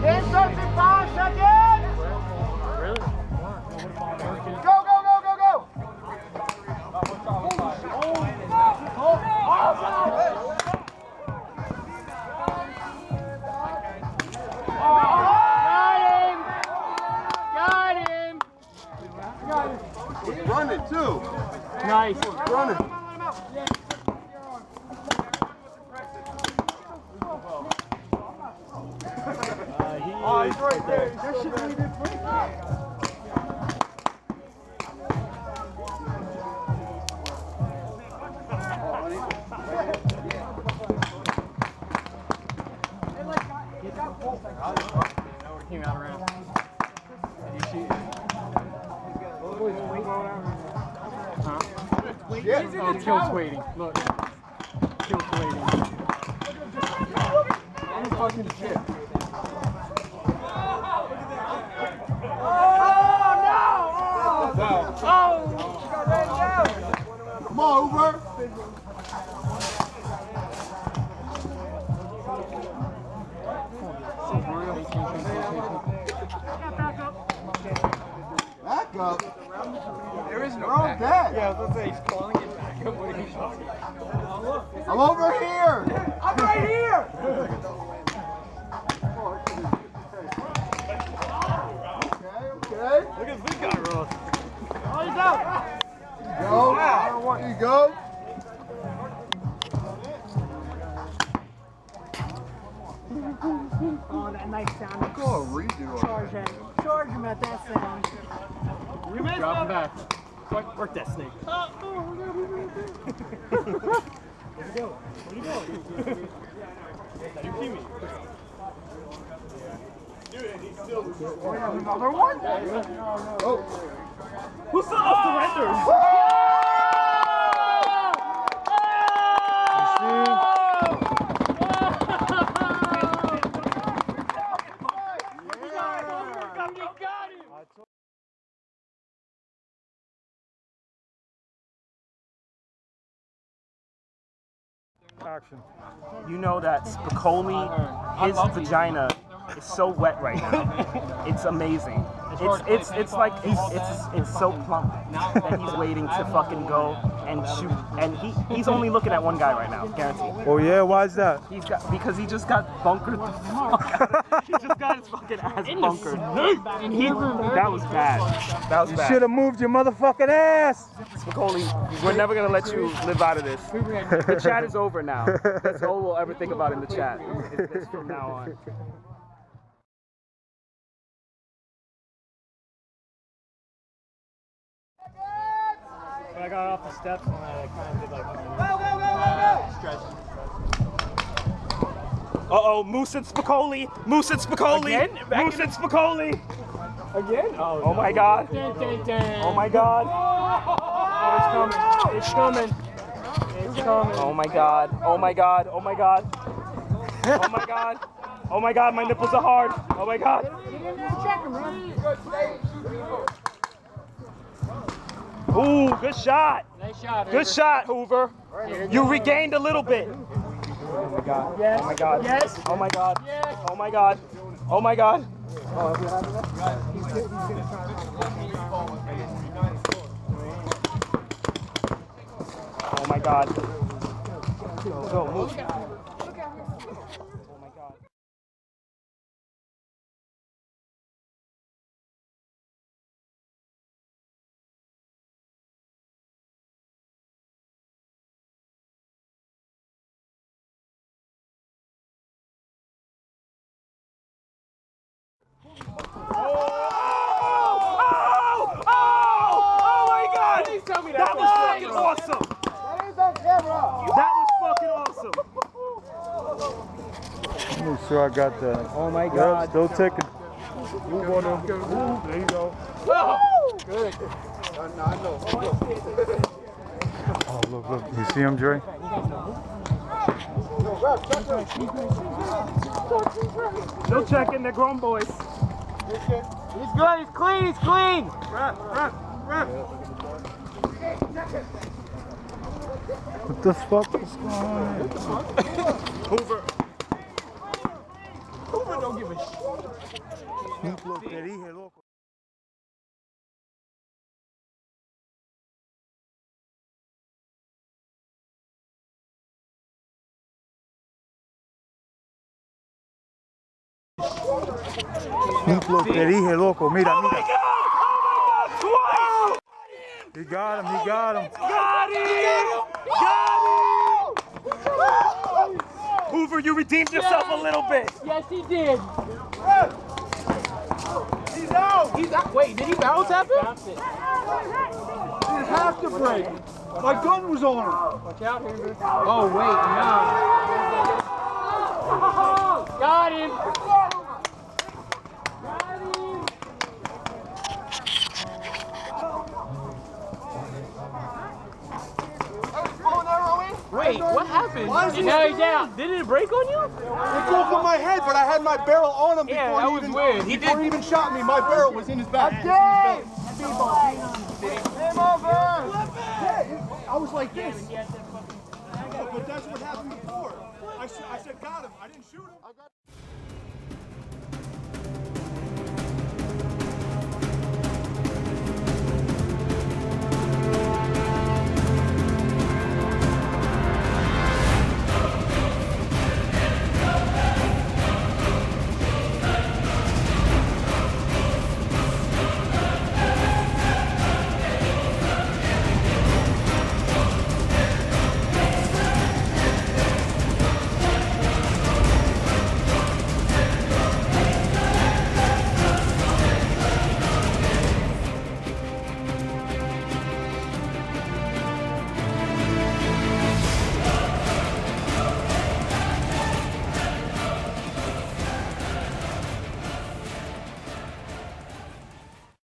Instruction box again! Really? Go, go, go, go, go! Got him! He's running too. Nice. He's running. Oh, he's right there. That shit really did free. Came out around. Huh? Yeah. Oh, Kill's waiting. Look. Kill's waiting. I'm fucking shit. Come on, Hoover. Back up. There is no Wrong back. Yeah, I was going to say, he's calling it back up. What are you talking about? I'm over here. I'm right here! Okay. Look at this guy, Ross. Oh, he's out. Go. There you go. Oh, that nice sound. Go a redo on that. Charge him at that sound. Drop him back. Work that snake. You see me? Another one? Oh. Who surrenders? Action. You know that Spicoli, his vagina is so wet right now. It's amazing. It's like it's so plump that he's waiting to fucking go and shoot. And he's only looking at one guy right now, guaranteed. Oh yeah, why is that? Because he just got bunkered the fuck out. He just got his fucking ass bunkered. That was bad. That was bad. Should have moved your motherfucking ass. Spicoli, we're never gonna let you live out of this. The chat is over now. That's all we'll ever think about in the chat. Is this from now on. I got off the steps and I kind of did like stretch. Uh-oh, Moose and Spicoli! Moose and Spicoli! Again? Moose and Spicoli! Again? Oh my god! Oh my god! Oh, it's coming! It's coming! It's coming! Oh my god! Oh my god! Oh my god! Oh my god! Oh my god, my nipples are hard! Oh my god! Ooh, good shot! Nice shot, Good shot, Hoover! You regained a little bit! Oh my god! Yes. Oh my god! Yes. Oh my god! Yes. Oh my god! Oh my god! Oh my god! Go, move! Oh my god! That was fucking awesome! That was fucking awesome! Make sure I got that. Oh my god. Yep, still ticking. Move on them. There you go. Good. I know. Oh, look, look. You see him, Dre? No checking, they're grown boys. He's good. He's clean. He's clean. What the fuck is going on? Hoover. Hoover don't give a shit. Lo que dije, loco. Lo que dije, loco. Mira, mira. He got him, he got him. Got him! Hoover, you redeemed yourself a little bit. Yes, he did. He's out. He's out. Wait, did he bounce happen? Bounce it. He didn't have to break. My gun was on him. Watch out, Hoover. Oh, wait, no. Got him. Wait, what happened? Now he's out. Did it break on you? It broke on my head, but I had my barrel on him Yeah, before that he was even, weird. Before he even shot me. My barrel was in his back. Game over! Yeah, I was like this. But that's what happened before. I said, got him. I didn't shoot him.